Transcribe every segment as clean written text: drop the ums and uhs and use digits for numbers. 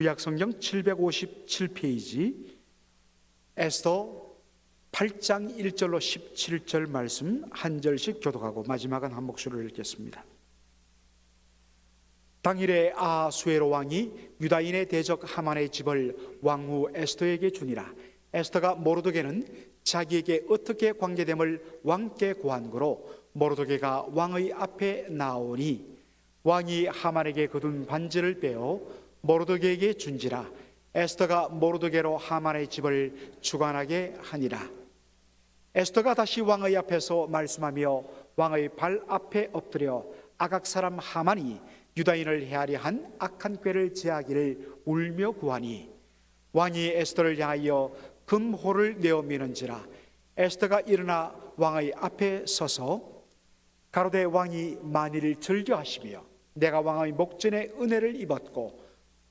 구약성경 757페이지 에스더 8장 1절로 17절 말씀 한 절씩 교독하고 마지막은 한 목소리를 읽겠습니다. 당일에 아수에로 왕이 유다인의 대적 하만의 집을 왕후 에스더에게 주니라. 에스더가 모르드게는 자기에게 어떻게 관계됨을 왕께 고한 거로 모르드게가 왕의 앞에 나오니 왕이 하만에게 거둔 반지를 빼어 모르드게에게 준지라. 에스더가 모르드게로 하만의 집을 주관하게 하니라. 에스더가 다시 왕의 앞에서 말씀하며 왕의 발 앞에 엎드려 아각 사람 하만이 유다인을 해하려 한 악한 꾀를 제하기를 울며 구하니 왕이 에스더를 향하여 금호를 내어 미는지라. 에스더가 일어나 왕의 앞에 서서 가로되 왕이 만일 즐겨하시며 내가 왕의 목전에 은혜를 입었고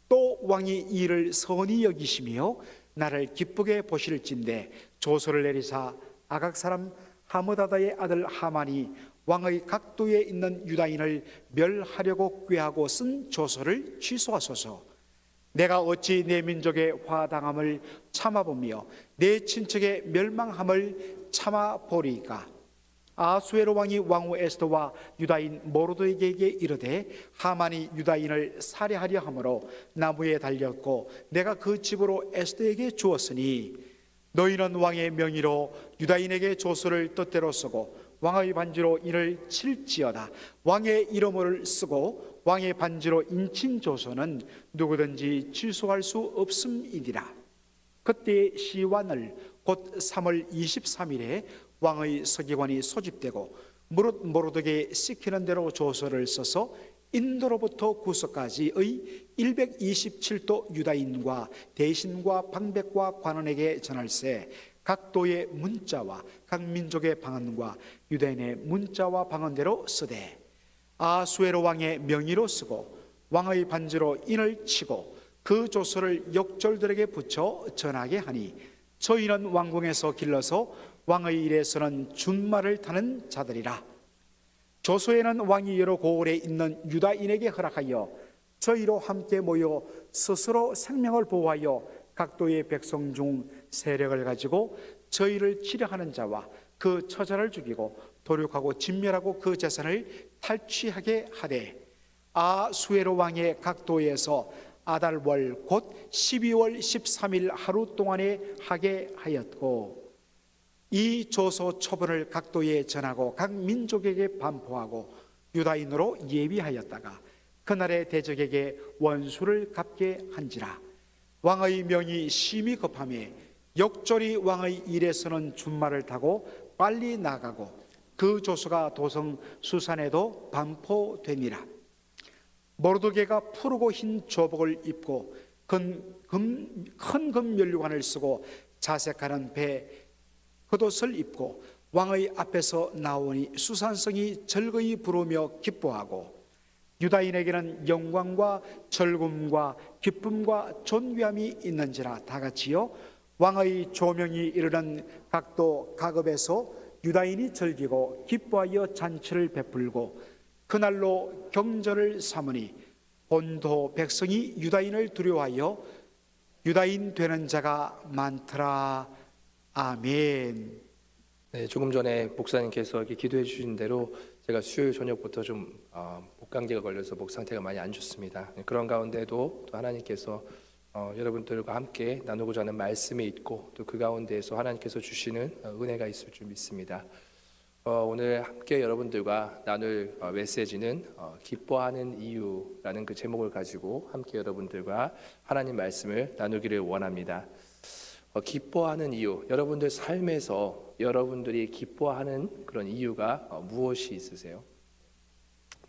또 왕이 이를 선히 여기시며 나를 기쁘게 보실진대 조서를 내리사 아각 사람 하므다다의 아들 하만이 왕의 각도에 있는 유다인을 멸하려고 꾀하고 쓴 조서를 취소하소서. 내가 어찌 내 민족의 화당함을 참아보며 내 친척의 멸망함을 참아보리이까. 아수에로 왕이 왕후 에스더와 유다인 모르드게에게 이르되 하만이 유다인을 살해하려 함으로 나무에 달렸고 내가 그 집으로 에스더에게 주었으니 너희는 왕의 명의로 유다인에게 조서를 뜻대로 쓰고 왕의 반지로 이를 칠지어다. 왕의 이름을 쓰고 왕의 반지로 인친 조서는 누구든지 취소할 수 없음이니라. 그때 시완을 곧 3월 23일에 왕의 서기관이 소집되고 무릇 모르드게 시키는 대로 조서를 써서 인도로부터 구서까지의 127도 유다인과 대신과 방백과 관원에게 전할세. 각 도의 문자와 각 민족의 방언과 유다인의 문자와 방언대로 쓰되 아수에로 왕의 명의로 쓰고 왕의 반지로 인을 치고 그 조서를 역졸들에게 붙여 전하게 하니 저희는 왕궁에서 길러서 왕의 일에서는 준말을 타는 자들이라. 조서에는 왕이 여러 고을에 있는 유다인에게 허락하여 저희로 함께 모여 스스로 생명을 보호하여 각도의 백성 중 세력을 가지고 저희를 치려하는 자와 그 처자를 죽이고 도륙하고 진멸하고 그 재산을 탈취하게 하되 아수에로 왕의 각도에서 아달월 곧 12월 13일 하루 동안에 하게 하였고 이 조서 초본을 각도에 전하고 각 민족에게 반포하고 유다인으로 예비하였다가 그날의 대적에게 원수를 갚게 한지라. 왕의 명이 심히 급함에 역졸이 왕의 일에서는 준말을 타고 빨리 나가고 그 조서가 도성 수산에도 반포되니라. 모르드게가 푸르고 흰 조복을 입고 큰 금면류관을 쓰고 자색하는 배 겉옷을 입고 왕의 앞에서 나오니 수산성이 절거히 부르며 기뻐하고 유다인에게는 영광과 즐거움과 기쁨과 존귀함이 있는지라. 다같이요 왕의 조명이 이르는 각도 각업에서 유다인이 즐기고 기뻐하여 잔치를 베풀고 그날로 경전을 삼으니 본토 백성이 유다인을 두려워하여 유다인 되는 자가 많더라. 아멘. 네, 조금 전에 목사님께서 이렇게 기도해 주신 대로 제가 수요일 저녁부터 좀 목감기가 걸려서 목 상태가 많이 안 좋습니다. 그런 가운데도 또 하나님께서 여러분들과 함께 나누고자 하는 말씀이 있고 또 그 가운데에서 하나님께서 주시는 은혜가 있을 줄 믿습니다. 오늘 함께 여러분들과 나눌 메시지는 기뻐하는 이유라는 그 제목을 가지고 함께 여러분들과 하나님 말씀을 나누기를 원합니다. 기뻐하는 이유, 여러분들 삶에서 여러분들이 기뻐하는 그런 이유가 무엇이 있으세요?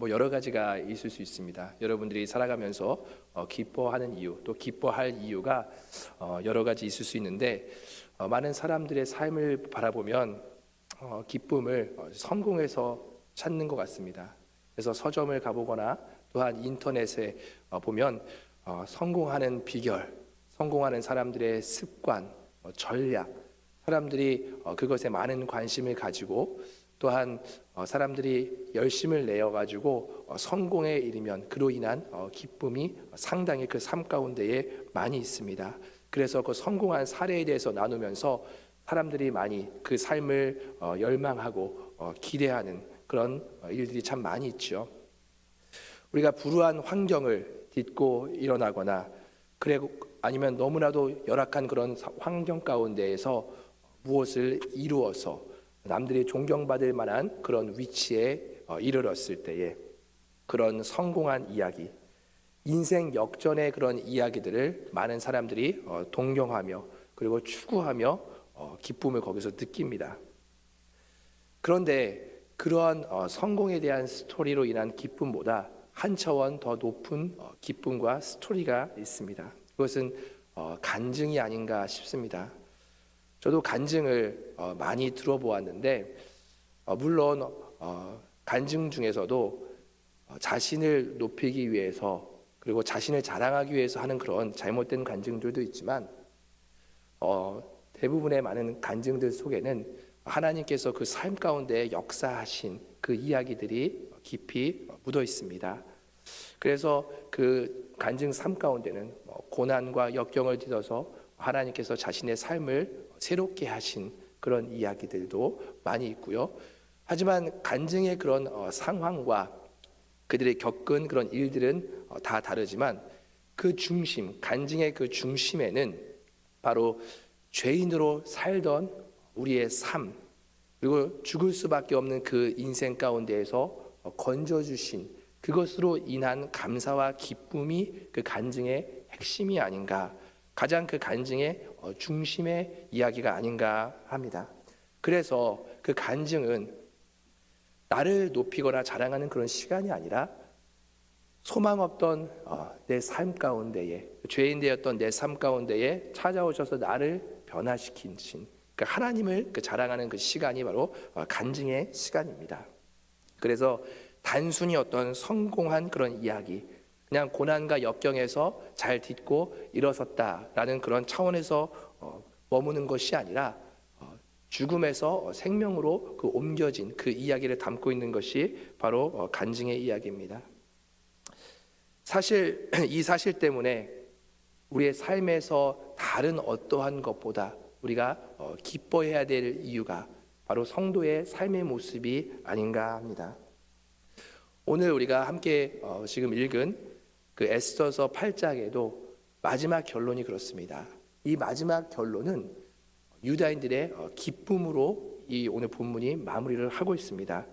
여러 가지가 있을 수 있습니다. 여러분들이 살아가면서 기뻐하는 이유, 또 기뻐할 이유가 여러 가지 있을 수 있는데 많은 사람들의 삶을 바라보면 기쁨을 성공에서 찾는 것 같습니다. 그래서 서점을 가보거나 또한 인터넷에 보면 성공하는 비결, 성공하는 사람들의 습관, 전략, 사람들이 그것에 많은 관심을 가지고 또한 사람들이 열심을 내어 가지고 성공에 이르면 그로 인한 기쁨이 상당히 그 삶 가운데에 많이 있습니다. 그래서 그 성공한 사례에 대해서 나누면서 사람들이 많이 그 삶을 열망하고 기대하는 그런 일들이 참 많이 있죠. 우리가 불우한 환경을 딛고 일어나거나 그리고 아니면 너무나도 열악한 그런 환경 가운데에서 무엇을 이루어서 남들이 존경받을 만한 그런 위치에 이르렀을 때에 그런 성공한 이야기, 인생 역전의 그런 이야기들을 많은 사람들이 동경하며 그리고 추구하며 기쁨을 거기서 느낍니다. 그런데 그러한 성공에 대한 스토리로 인한 기쁨보다 한 차원 더 높은 기쁨과 스토리가 있습니다. 그것은 간증이 아닌가 싶습니다. 저도 간증을 많이 들어보았는데 물론 간증 중에서도 자신을 높이기 위해서 그리고 자신을 자랑하기 위해서 하는 그런 잘못된 간증들도 있지만 대부분의 많은 간증들 속에는 하나님께서 그 삶 가운데 역사하신 그 이야기들이 깊이 묻어 있습니다. 그래서 그 간증 삶 가운데는 고난과 역경을 뒤져서 하나님께서 자신의 삶을 새롭게 하신 그런 이야기들도 많이 있고요. 하지만 간증의 그런 상황과 그들이 겪은 그런 일들은 다 다르지만 그 중심, 간증의 그 중심에는 바로 죄인으로 살던 우리의 삶 그리고 죽을 수밖에 없는 그 인생 가운데에서 건져주신 그것으로 인한 감사와 기쁨이 그 간증의 핵심이 아닌가, 가장 그 간증의 중심의 이야기가 아닌가 합니다. 그래서 그 간증은 나를 높이거나 자랑하는 그런 시간이 아니라 소망 없던 내 삶 가운데에, 죄인 되었던 내 삶 가운데에 찾아오셔서 나를 변화시킨 그 하나님을 자랑하는 그 시간이 바로 간증의 시간입니다. 그래서 단순히 어떤 성공한 그런 이야기, 그냥 고난과 역경에서 잘 딛고 일어섰다라는 그런 차원에서 머무는 것이 아니라 죽음에서 생명으로 그 옮겨진 그 이야기를 담고 있는 것이 바로 간증의 이야기입니다. 사실 이 사실 때문에 우리의 삶에서 다른 어떠한 것보다 우리가 기뻐해야 될 이유가 바로 성도의 삶의 모습이 아닌가 합니다. 오늘 우리가 함께 지금 읽은 그 에스더서 8장에도 마지막 결론이 그렇습니다. 이 마지막 결론은 유다인들의 기쁨으로 이 오늘 본문이 마무리를 하고 있습니다.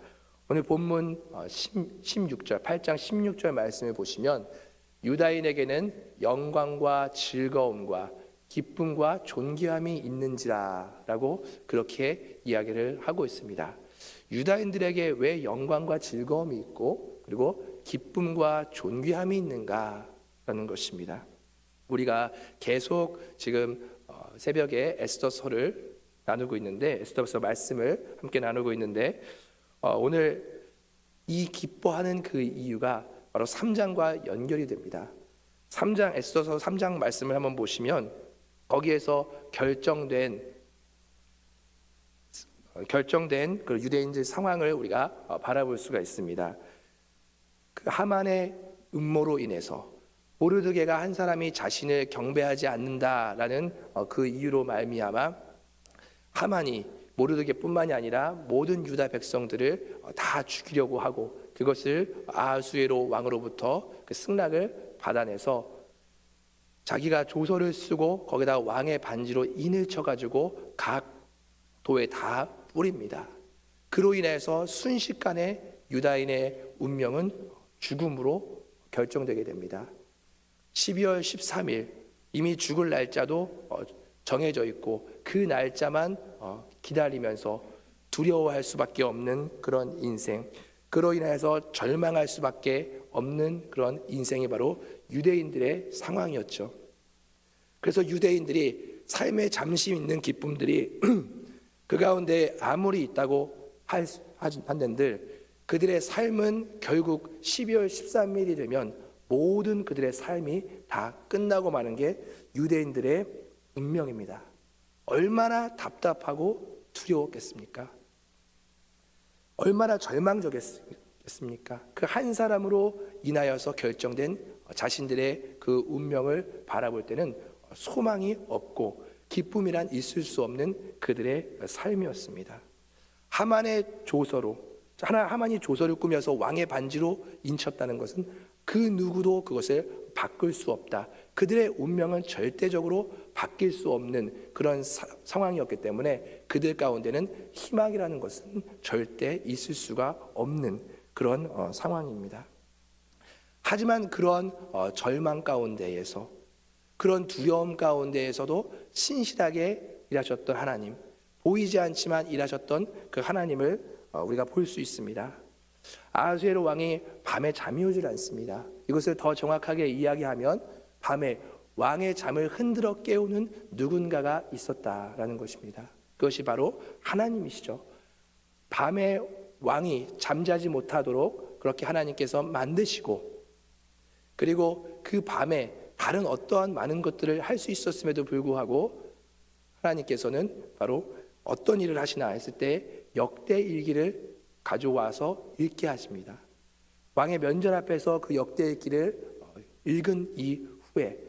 오늘 본문 16절, 8장 16절 말씀을 보시면 유다인에게는 영광과 즐거움과 기쁨과 존귀함이 있는지라라고 그렇게 이야기를 하고 있습니다. 유다인들에게 왜 영광과 즐거움이 있고 그리고 기쁨과 존귀함이 있는가라는 것입니다. 우리가 계속 지금 새벽에 에스더서를 나누고 있는데 에스더서 말씀을 함께 나누고 있는데 오늘 이 기뻐하는 그 이유가 바로 3장과 연결이 됩니다. 3장 에스더서 3장 말씀을 한번 보시면 거기에서 결정된 그 유대인들 상황을 우리가 바라볼 수가 있습니다. 그 하만의 음모로 인해서 모르드게가 한 사람이 자신을 경배하지 않는다라는 그 이유로 말미암아 하만이 모르드게뿐만이 아니라 모든 유다 백성들을 다 죽이려고 하고 그것을 아하수에로 왕으로부터 그 승낙을 받아내서 자기가 조서를 쓰고 거기다 왕의 반지로 인을 쳐가지고 각 도에 다 뿌립니다. 그로 인해서 순식간에 유다인의 운명은 죽음으로 결정되게 됩니다. 12월 13일 이미 죽을 날짜도 정해져 있고 그 날짜만 기다리면서 두려워할 수밖에 없는 그런 인생, 그로 인해서 절망할 수밖에 없는 그런 인생이 바로 유대인들의 상황이었죠. 그래서 유대인들이 삶에 잠시 있는 기쁨들이 그 가운데 아무리 있다고 한들 그들의 삶은 결국 12월 13일이 되면 모든 그들의 삶이 다 끝나고 마는 게 유대인들의 운명입니다. 얼마나 답답하고 두려웠겠습니까? 얼마나 절망적이었겠습니까? 그 한 사람으로 인하여서 결정된 자신들의 그 운명을 바라볼 때는 소망이 없고 기쁨이란 있을 수 없는 그들의 삶이었습니다. 하만이 조서를 꾸며서 왕의 반지로 인쳤다는 것은 그 누구도 그것을 바꿀 수 없다. 그들의 운명은 절대적으로 바뀔 수 없는 그런 상황이었기 때문에 그들 가운데는 희망이라는 것은 절대 있을 수가 없는 그런 상황입니다. 하지만 그런 절망 가운데에서, 그런 두려움 가운데에서도 신실하게 일하셨던 하나님, 보이지 않지만 일하셨던 그 하나님을 우리가 볼 수 있습니다. 아하수에로 왕이 밤에 잠이 오질 않습니다. 이것을 더 정확하게 이야기하면 밤에 왕의 잠을 흔들어 깨우는 누군가가 있었다라는 것입니다. 그것이 바로 하나님이시죠. 밤에 왕이 잠자지 못하도록 그렇게 하나님께서 만드시고, 그리고 그 밤에 다른 어떠한 많은 것들을 할 수 있었음에도 불구하고 하나님께서는 바로 어떤 일을 하시나 했을 때 역대 일기를 가져와서 읽게 하십니다. 왕의 면전 앞에서 그 역대 일기를 읽은 이후에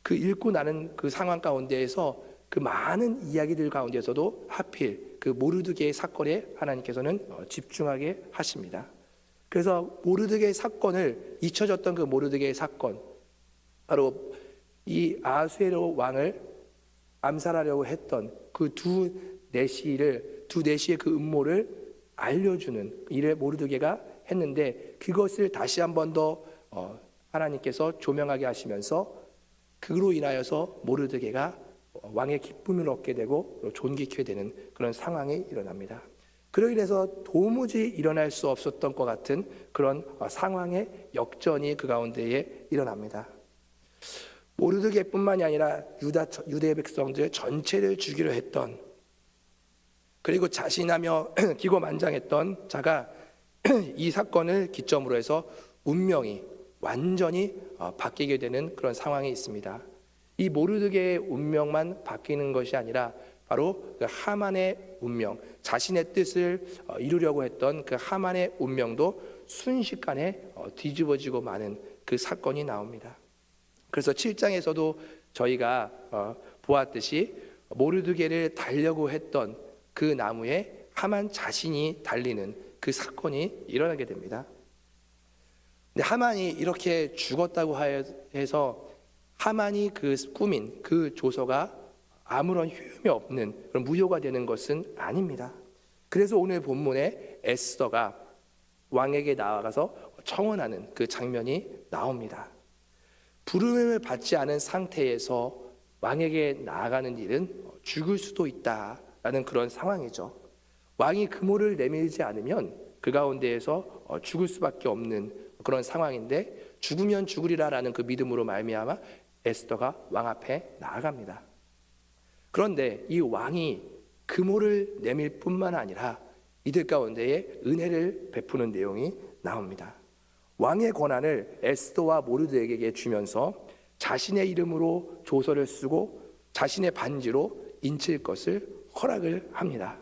그 읽고 나는 그 상황 가운데에서 그 많은 이야기들 가운데서도 하필 그 모르드게의 사건에 하나님께서는 집중하게 하십니다. 그래서 모르드게의 사건을, 잊혀졌던 그 모르드게의 사건, 바로 이 아하수에로 왕을 암살하려고 했던 그 두 내시의 그 음모를 알려주는 일을 모르드게가 했는데, 그것을 다시 한 번 더 하나님께서 조명하게 하시면서 그로 인하여서 모르드게가 왕의 기쁨을 얻게 되고 존귀케 되는 그런 상황이 일어납니다. 그로 인해서 도무지 일어날 수 없었던 것 같은 그런 상황의 역전이 그 가운데에 일어납니다. 모르드게뿐만이 아니라 유대 백성들 전체를 죽이려 했던, 그리고 자신하며 기고만장했던 자가 이 사건을 기점으로 해서 운명이 완전히 바뀌게 되는 그런 상황이 있습니다. 이 모르드게의 운명만 바뀌는 것이 아니라 바로 그 하만의 운명, 자신의 뜻을 이루려고 했던 그 하만의 운명도 순식간에 뒤집어지고 마는 그 사건이 나옵니다. 그래서 7장에서도 저희가 보았듯이 모르드게를 달려고 했던 그 나무에 하만 자신이 달리는 그 사건이 일어나게 됩니다. 근데 하만이 이렇게 죽었다고 해서 하만이 그 꾸민 그 조서가 아무런 효용이 없는 그런 무효가 되는 것은 아닙니다. 그래서 오늘 본문에 에스더가 왕에게 나아가서 청원하는 그 장면이 나옵니다. 부름을 받지 않은 상태에서 왕에게 나아가는 일은 죽을 수도 있다라는 그런 상황이죠. 왕이 금호를 내밀지 않으면 그 가운데에서 죽을 수밖에 없는 그런 상황인데, 죽으면 죽으리라라는 그 믿음으로 말미암아 에스더가 왕 앞에 나아갑니다. 그런데 이 왕이 금호를 내밀 뿐만 아니라 이들 가운데에 은혜를 베푸는 내용이 나옵니다. 왕의 권한을 에스더와 모르드게에게 주면서 자신의 이름으로 조서를 쓰고 자신의 반지로 인칠 것을 허락을 합니다.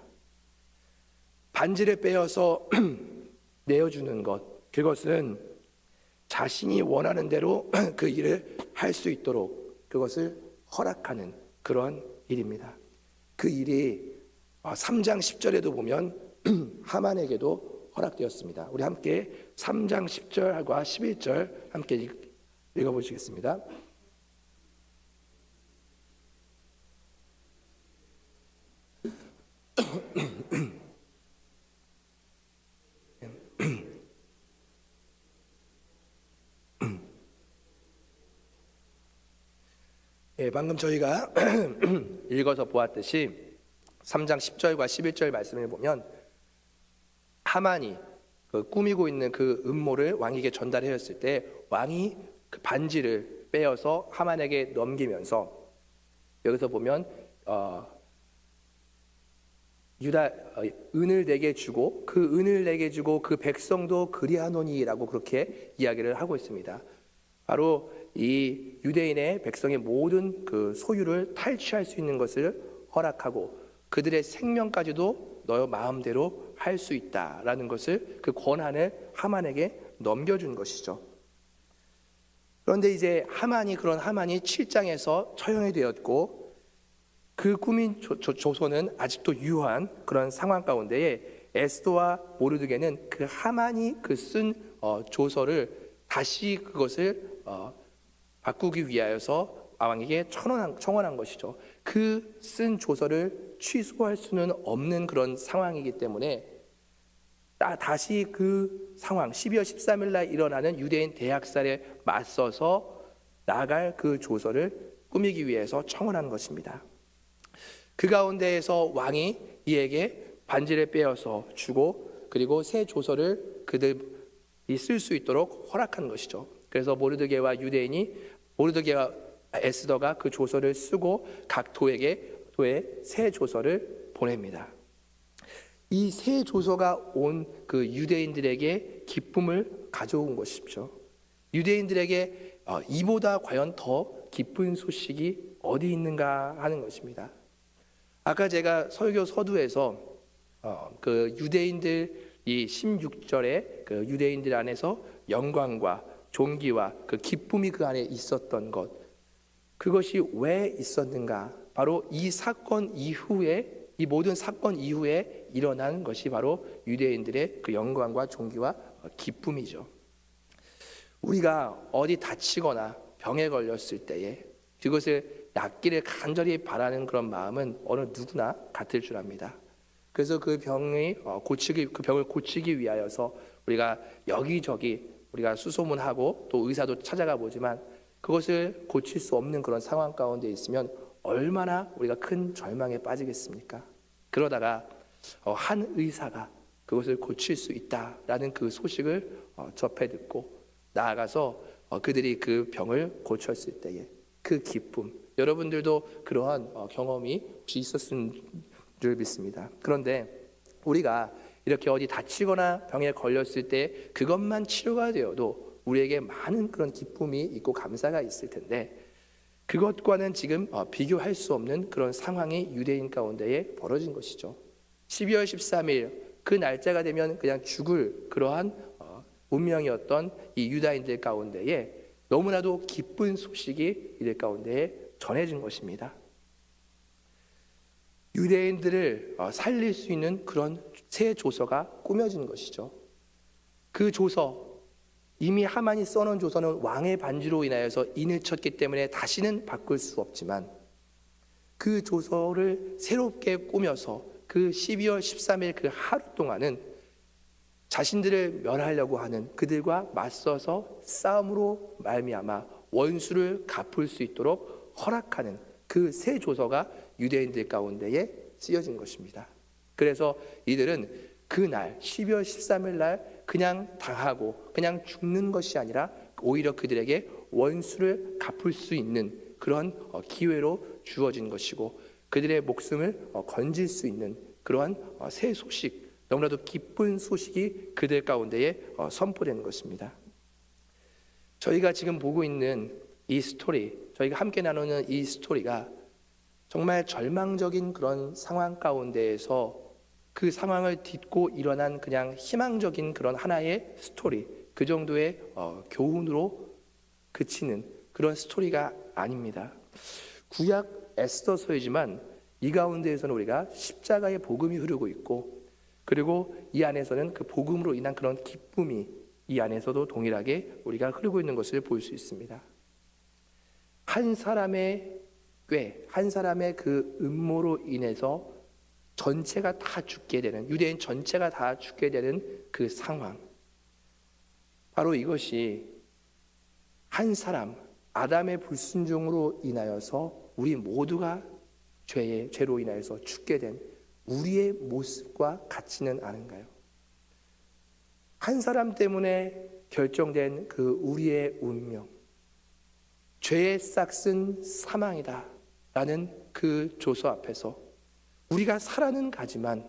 반지를 빼어서 내어주는 것, 그것은 자신이 원하는 대로 그 일을 할 수 있도록 그것을 허락하는 그런 일입니다. 그 일이 3장 10절에도 보면 하만에게도 허락되었습니다. 우리 함께 3장 10절과 11절 함께 읽어보시겠습니다. 예, 방금 저희가 읽어서 보았듯이 3장 10절과 11절 말씀을 보면 하만이 그 꾸미고 있는 그 음모를 왕에게 전달하였을 때 왕이 그 반지를 빼어서 하만에게 넘기면서, 여기서 보면 은을 내게 주고 그 은을 내게 주고 그 백성도 그리하노니라고 그렇게 이야기를 하고 있습니다. 바로 이 유대인의 백성의 모든 그 소유를 탈취할 수 있는 것을 허락하고 그들의 생명까지도 너 마음대로 할 수 있다라는 것을, 그 권한을 하만에게 넘겨준 것이죠. 그런데 이제 그런 하만이 7장에서 처형이 되었고, 그 꾸민 조선은 아직도 유효한 그런 상황 가운데에 에스더와 모르드게는 그 하만이 쓴 조서를 다시 그것을 바꾸기 위하여서 왕에게 청원한 것이죠. 그 쓴 조서를 취소할 수는 없는 그런 상황이기 때문에 다시 그 상황, 12월 13일 날 일어나는 유대인 대학살에 맞서서 나갈 그 조서를 꾸미기 위해서 청원한 것입니다. 그 가운데에서 왕이 이에게 반지를 빼어서 주고, 그리고 새 조서를 그들이 쓸 수 있도록 허락한 것이죠. 그래서 모르드게와 에스더가 그 조서를 쓰고 각 도에 새 조서를 보냅니다. 이 새 조서가 온 그 유대인들에게 기쁨을 가져온 것이죠. 유대인들에게 이보다 과연 더 기쁜 소식이 어디 있는가 하는 것입니다. 아까 제가 설교 서두에서 그 유대인들 이 16절에 그 유대인들 안에서 영광과 존귀와 그 기쁨이 그 안에 있었던 것, 그것이 왜 있었는가? 바로 이 모든 사건 이후에 일어난 것이 바로 유대인들의 그 영광과 존귀와 기쁨이죠. 우리가 어디 다치거나 병에 걸렸을 때에 그것을 낫기를 간절히 바라는 그런 마음은 어느 누구나 같을 줄 압니다. 그래서 그 병을 고치기 위하여서 우리가 여기저기 우리가 수소문하고 또 의사도 찾아가 보지만 그것을 고칠 수 없는 그런 상황 가운데 있으면 얼마나 우리가 큰 절망에 빠지겠습니까? 그러다가 한 의사가 그것을 고칠 수 있다라는 그 소식을 접해 듣고 나아가서 그들이 그 병을 고쳤을 때의 그 기쁨, 여러분들도 그러한 경험이 혹시 있었을 줄 믿습니다. 그런데 우리가 이렇게 어디 다치거나 병에 걸렸을 때 그것만 치료가 되어도 우리에게 많은 그런 기쁨이 있고 감사가 있을 텐데, 그것과는 지금 비교할 수 없는 그런 상황이 유대인 가운데에 벌어진 것이죠. 12월 13일 그 날짜가 되면 그냥 죽을 그러한 운명이었던 이 유다인들 가운데에 너무나도 기쁜 소식이 이들 가운데에 전해진 것입니다. 유대인들을 살릴 수 있는 그런 새 조서가 꾸며진 것이죠. 그 조서, 이미 하만이 써놓은 조서는 왕의 반지로 인하여서 인을 쳤기 때문에 다시는 바꿀 수 없지만, 그 조서를 새롭게 꾸며서 그 12월 13일 그 하루 동안은 자신들을 멸하려고 하는 그들과 맞서서 싸움으로 말미암아 원수를 갚을 수 있도록 허락하는 그 새 조서가 유대인들 가운데에 쓰여진 것입니다. 그래서 이들은 그날 12월 13일 날 그냥 당하고 그냥 죽는 것이 아니라 오히려 그들에게 원수를 갚을 수 있는 그런 기회로 주어진 것이고, 그들의 목숨을 건질 수 있는 그러한 새 소식, 너무나도 기쁜 소식이 그들 가운데에 선포되는 것입니다. 저희가 지금 보고 있는 이 스토리, 저희가 함께 나누는 이 스토리가 정말 절망적인 그런 상황 가운데에서 그 상황을 딛고 일어난 그냥 희망적인 그런 하나의 스토리, 그 정도의 교훈으로 그치는 그런 스토리가 아닙니다. 구약 에스더서이지만 이 가운데에서는 우리가 십자가의 복음이 흐르고 있고, 그리고 이 안에서는 그 복음으로 인한 그런 기쁨이 이 안에서도 동일하게 우리가 흐르고 있는 것을 볼 수 있습니다. 한 사람의 그 음모로 인해서 전체가 다 죽게 되는, 유대인 전체가 다 죽게 되는 그 상황, 바로 이것이 한 사람 아담의 불순종으로 인하여서 우리 모두가 죄로 인하여서 죽게 된 우리의 모습과 같지는 않은가요? 한 사람 때문에 결정된 그 우리의 운명, 죄의 싹슨 사망이다 라는 그 조서 앞에서 우리가 살아는 가지만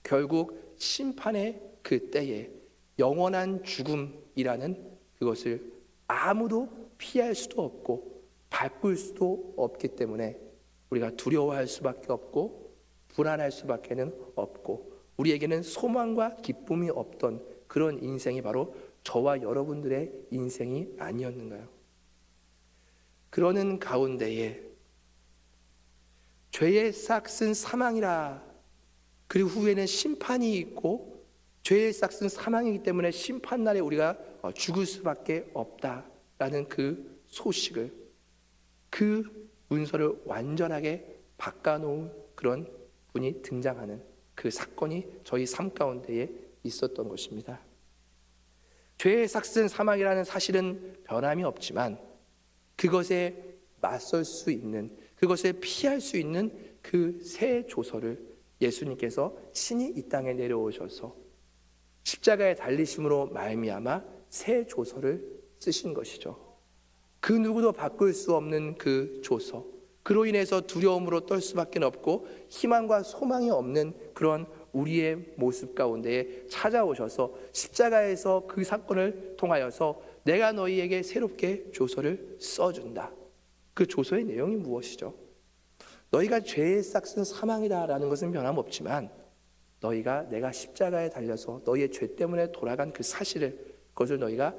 결국 심판의 그 때에 영원한 죽음이라는 그것을 아무도 피할 수도 없고 바꿀 수도 없기 때문에 우리가 두려워할 수밖에 없고 불안할 수밖에는 없고 우리에게는 소망과 기쁨이 없던 그런 인생이 바로 저와 여러분들의 인생이 아니었는가요? 그러는 가운데에 죄의 싹은 사망이라, 그리고 후에는 심판이 있고 죄의 싹은 사망이기 때문에 심판날에 우리가 죽을 수밖에 없다라는 그 소식을, 그 문서를 완전하게 바꿔놓은 그런 분이 등장하는 그 사건이 저희 삶 가운데에 있었던 것입니다. 죄의 삭은 사망이라는 사실은 변함이 없지만 그것에 맞설 수 있는, 그것에 피할 수 있는 그 새 조서를 예수님께서 친히 이 땅에 내려오셔서 십자가에 달리심으로 말미암아 새 조서를 쓰신 것이죠. 그 누구도 바꿀 수 없는 그 조서, 그로 인해서 두려움으로 떨 수밖에 없고 희망과 소망이 없는 그런 우리의 모습 가운데에 찾아오셔서 십자가에서 그 사건을 통하여서 내가 너희에게 새롭게 조서를 써준다. 그 조서의 내용이 무엇이죠? 너희가 죄의 싹은 사망이다라는 것은 변함없지만 너희가 내가 십자가에 달려서 너희의 죄 때문에 돌아간 그 사실을, 그것을 너희가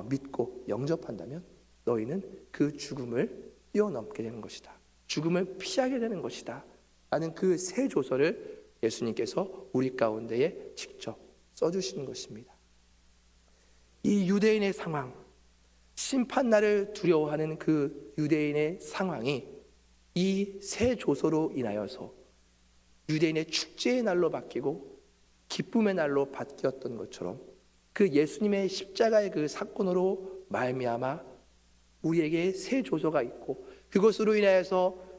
믿고 영접한다면 너희는 그 죽음을 뛰어넘게 되는 것이다. 죽음을 피하게 되는 것이다 라는 그 새 조서를 예수님께서 우리 가운데에 직접 써주시는 것입니다. 이 유대인의 상황, 심판날을 두려워하는 그 유대인의 상황이 이 새 조서로 인하여서 유대인의 축제의 날로 바뀌고 기쁨의 날로 바뀌었던 것처럼 그 예수님의 십자가의 그 사건으로 말미암아 우리에게 새 조서가 있고 그것으로 인하여서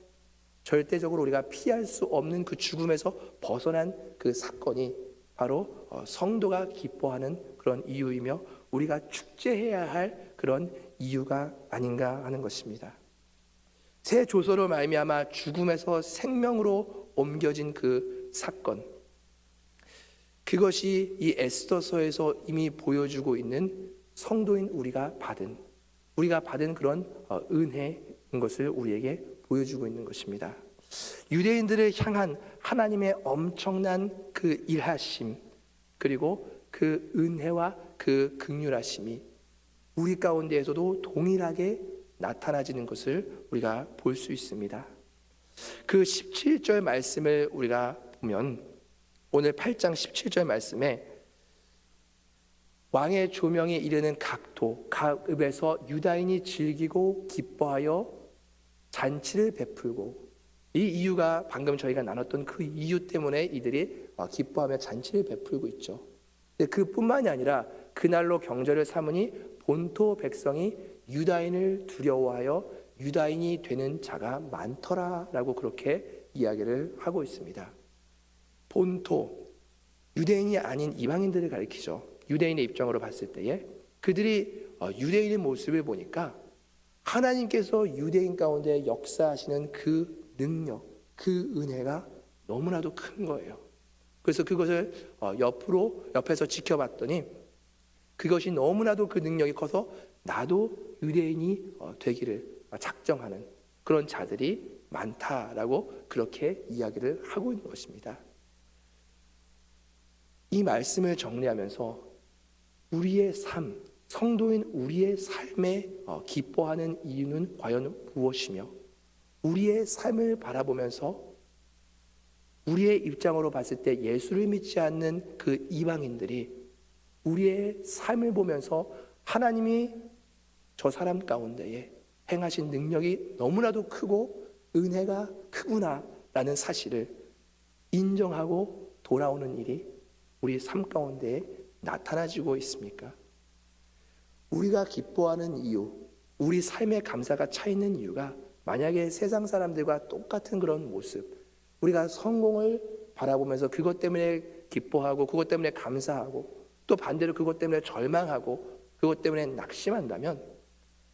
절대적으로 우리가 피할 수 없는 그 죽음에서 벗어난 그 사건이 바로 성도가 기뻐하는 그런 이유이며 우리가 축제해야 할 그런 이유가 아닌가 하는 것입니다. 새 조서로 말미암아 죽음에서 생명으로 옮겨진 그 사건, 그것이 이 에스더서에서 이미 보여주고 있는 성도인 우리가 받은 그런 은혜인 것을 우리에게 보여주고 있는 것입니다. 유대인들을 향한 하나님의 엄청난 그 일하심, 그리고 그 은혜와 그 긍휼하심이 우리 가운데에서도 동일하게 나타나지는 것을 우리가 볼 수 있습니다. 그 17절 말씀을 우리가 보면 오늘 8장 17절 말씀에 왕의 조명이 이르는 각도, 각 읍에서 유다인이 즐기고 기뻐하여 잔치를 베풀고, 이 이유가 방금 저희가 나눴던 그 이유 때문에 이들이 기뻐하며 잔치를 베풀고 있죠. 그뿐만이 아니라 그날로 경절을 삼으니 본토 백성이 유다인을 두려워하여 유다인이 되는 자가 많더라라고 그렇게 이야기를 하고 있습니다. 본토, 유대인이 아닌 이방인들을 가리키죠. 유대인의 입장으로 봤을 때에 그들이 유대인의 모습을 보니까 하나님께서 유대인 가운데 역사하시는 그 능력, 그 은혜가 너무나도 큰 거예요. 그래서 그것을 옆에서 지켜봤더니 그것이 너무나도 그 능력이 커서 나도 유대인이 되기를 작정하는 그런 자들이 많다라고 그렇게 이야기를 하고 있는 것입니다. 이 말씀을 정리하면서 우리의 삶, 성도인 우리의 삶에 기뻐하는 이유는 과연 무엇이며 우리의 삶을 바라보면서 우리의 입장으로 봤을 때 예수를 믿지 않는 그 이방인들이 우리의 삶을 보면서 하나님이 저 사람 가운데에 행하신 능력이 너무나도 크고 은혜가 크구나라는 사실을 인정하고 돌아오는 일이 우리 삶 가운데에 나타나지고 있습니까? 우리가 기뻐하는 이유, 우리 삶에 감사가 차 있는 이유가 만약에 세상 사람들과 똑같은 그런 모습, 우리가 성공을 바라보면서 그것 때문에 기뻐하고 그것 때문에 감사하고 또 반대로 그것 때문에 절망하고 그것 때문에 낙심한다면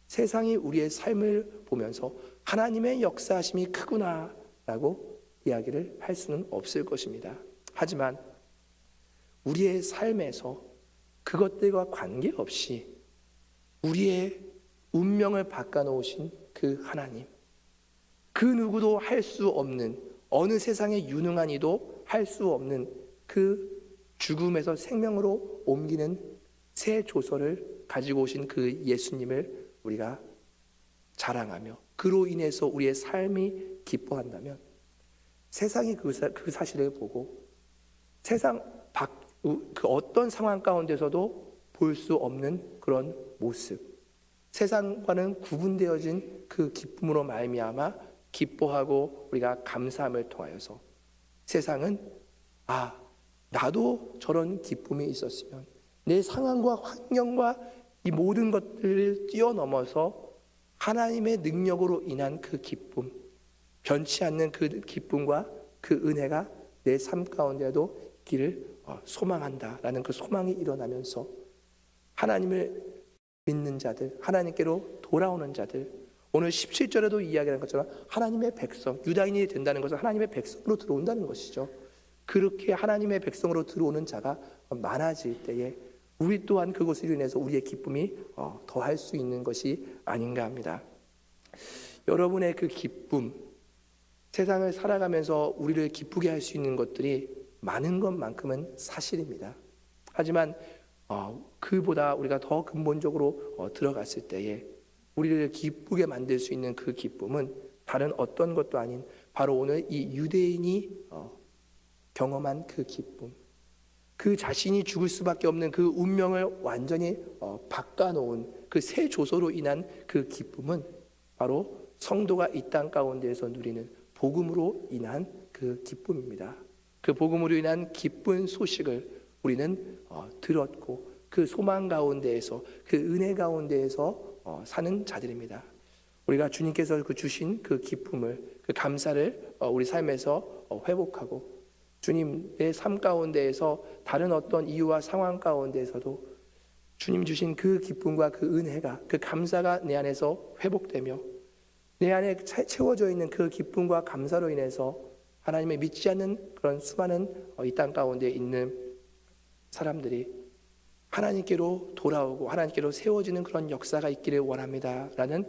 세상이 우리의 삶을 보면서 하나님의 역사하심이 크구나라고 이야기를 할 수는 없을 것입니다. 하지만 우리의 삶에서 그것들과 관계없이 우리의 운명을 바꿔놓으신 그 하나님, 그 누구도 할 수 없는, 어느 세상의 유능한 이도 할 수 없는 그 죽음에서 생명으로 옮기는 새 조서를 가지고 오신 그 예수님을 우리가 자랑하며 그로 인해서 우리의 삶이 기뻐한다면, 세상이 그 사실을 보고 세상 그 어떤 상황 가운데서도 볼 수 없는 그런 모습, 세상과는 구분되어진 그 기쁨으로 말미암아 기뻐하고 우리가 감사함을 통하여서 세상은 나도 저런 기쁨이 있었으면, 내 상황과 환경과 이 모든 것들을 뛰어넘어서 하나님의 능력으로 인한 그 기쁨, 변치 않는 그 기쁨과 그 은혜가 내 삶 가운데도 있기를 소망한다라는 그 소망이 일어나면서 하나님을 믿는 자들, 하나님께로 돌아오는 자들, 오늘 17절에도 이야기하는 것처럼 하나님의 백성, 유다인이 된다는 것은 하나님의 백성으로 들어온다는 것이죠. 그렇게 하나님의 백성으로 들어오는 자가 많아질 때에 우리 또한 그것으로 인해서 우리의 기쁨이 더할 수 있는 것이 아닌가 합니다. 여러분의 그 기쁨, 세상을 살아가면서 우리를 기쁘게 할 수 있는 것들이 많은 것만큼은 사실입니다. 하지만 그보다 우리가 더 근본적으로 들어갔을 때에 우리를 기쁘게 만들 수 있는 그 기쁨은 다른 어떤 것도 아닌 바로 오늘 이 유대인이 경험한 그 기쁨, 그 자신이 죽을 수밖에 없는 그 운명을 완전히 바꿔놓은 그 새 조서로 인한 그 기쁨은 바로 성도가 이 땅 가운데에서 누리는 복음으로 인한 그 기쁨입니다. 그 복음으로 인한 기쁜 소식을 우리는 들었고 그 소망 가운데에서, 그 은혜 가운데에서 사는 자들입니다. 우리가 주님께서 주신 그 기쁨을, 그 감사를 우리 삶에서 회복하고 주님의 삶 가운데에서 다른 어떤 이유와 상황 가운데에서도 주님 주신 그 기쁨과 그 은혜가, 그 감사가 내 안에서 회복되며 내 안에 채워져 있는 그 기쁨과 감사로 인해서 하나님을 믿지 않는 그런 수많은 이 땅 가운데 있는 사람들이 하나님께로 돌아오고 하나님께로 세워지는 그런 역사가 있기를 원합니다라는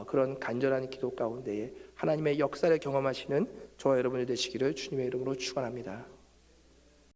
그런 간절한 기도 가운데에 하나님의 역사를 경험하시는 저와 여러분이 되시기를 주님의 이름으로 축원합니다.